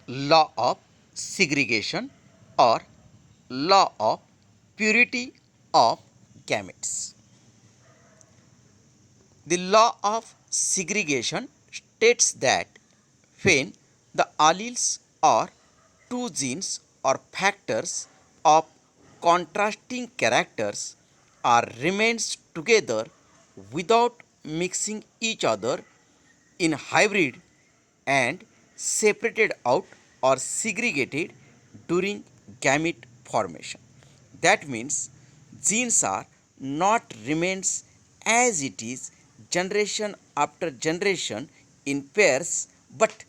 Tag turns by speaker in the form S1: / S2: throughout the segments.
S1: law of segregation or law of purity of gametes. The law of segregation states that when the alleles or two genes or factors of contrasting characters are remains together without mixing each other in hybrid and separated out or segregated during gamete formation. That means genes are not remains as it is generation after generation in pairs, but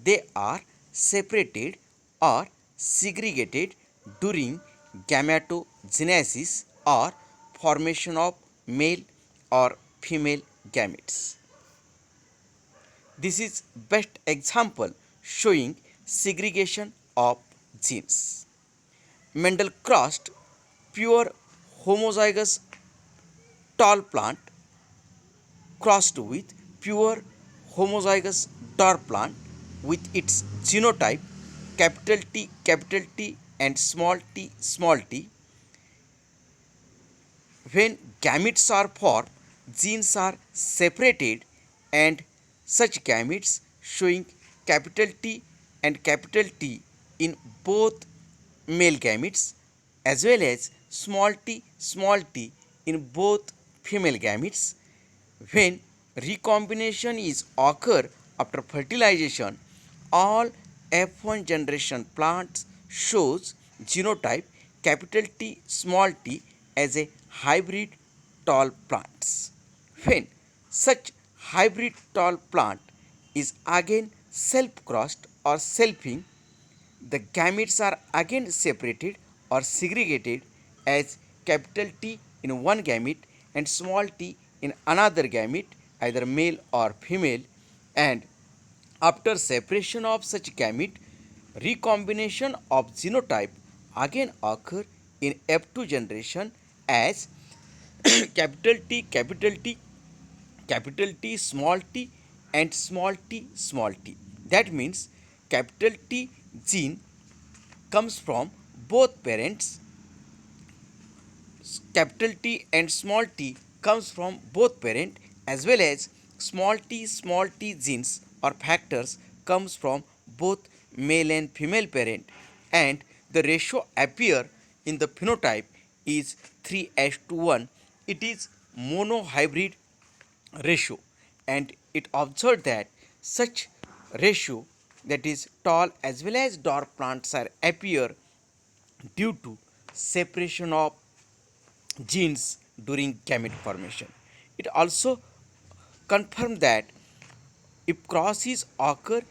S1: they are separated or segregated during gametogenesis or formation of male or female gametes. This is best example showing segregation of genes. Mendel crossed pure homozygous tall plant crossed with pure homozygous dwarf plant with its genotype capital T and small t. When gametes are formed, genes are separated and such gametes showing capital T and capital T in both male gametes as well as small t in both female gametes. When recombination is occur after fertilization, all F1 generation plants shows genotype capital T small t as a hybrid tall plants. When such hybrid tall plant is again self-crossed or selfing, the gametes are again separated or segregated as capital T in one gamete and small t in another gamete, either male or female, and after separation of such gamete, recombination of genotype again occur in F2 generation as capital T, capital T, and small t. That means capital T gene comes from both parents, capital T and small t comes from both parent as well as small t genes or factors comes from both male and female parent, and the ratio appear in the phenotype is 3:1. It is monohybrid ratio, and it observed that such ratio, that is tall as well as dwarf plants, are appear due to separation of genes during gamete formation. It also confirmed that if crosses occur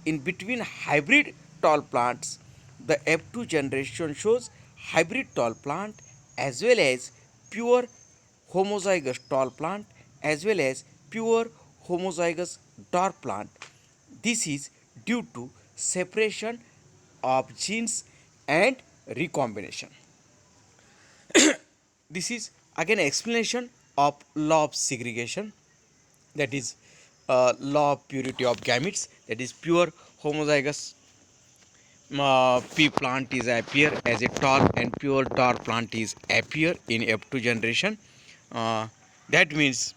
S1: in between hybrid tall plants, the F2 generation shows hybrid tall plant as well as pure homozygous tall plant as well as pure homozygous dwarf plant. This is due to separation of genes and recombination. This is again explanation of law of segregation, that is law of purity of gametes, that is pure homozygous P plant is appear as a tall and pure tar plant is appear in F2 generation. That means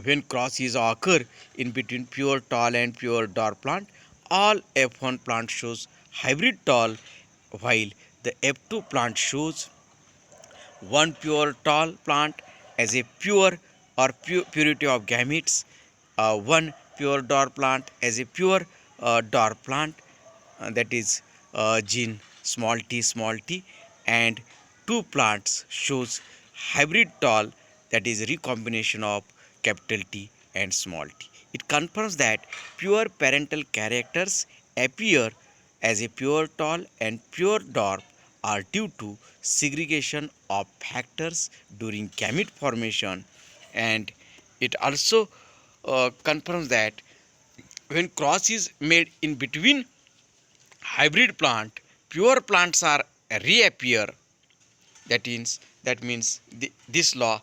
S1: when crosses occur in between pure tall and pure dwarf plant, all F1 plant shows hybrid tall, while the F2 plant shows one pure tall plant as a pure or purity of gametes, one pure dwarf plant as a pure dwarf plant, that is gene small t, and two plants shows hybrid tall, that is recombination of capital T and small t. It confirms that pure parental characters appear as a pure tall and pure dwarf are due to segregation of factors during gamete formation, and it also confirms that when cross is made in between hybrid plant, pure plants are reappear. That means this law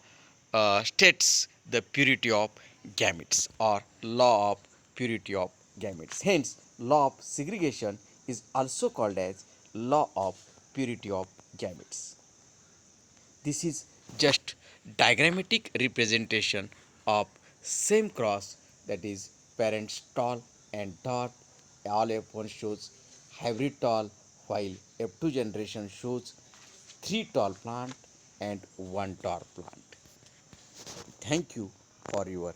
S1: states the purity of gametes or law of purity of gametes. Hence, law of segregation is also called as law of purity of gametes. This is just diagrammatic representation of same cross, that is parents tall and dot. All F1 shows hybrid tall, while F2 generation shows 3 tall plant and 1 tall plant. Thank you for your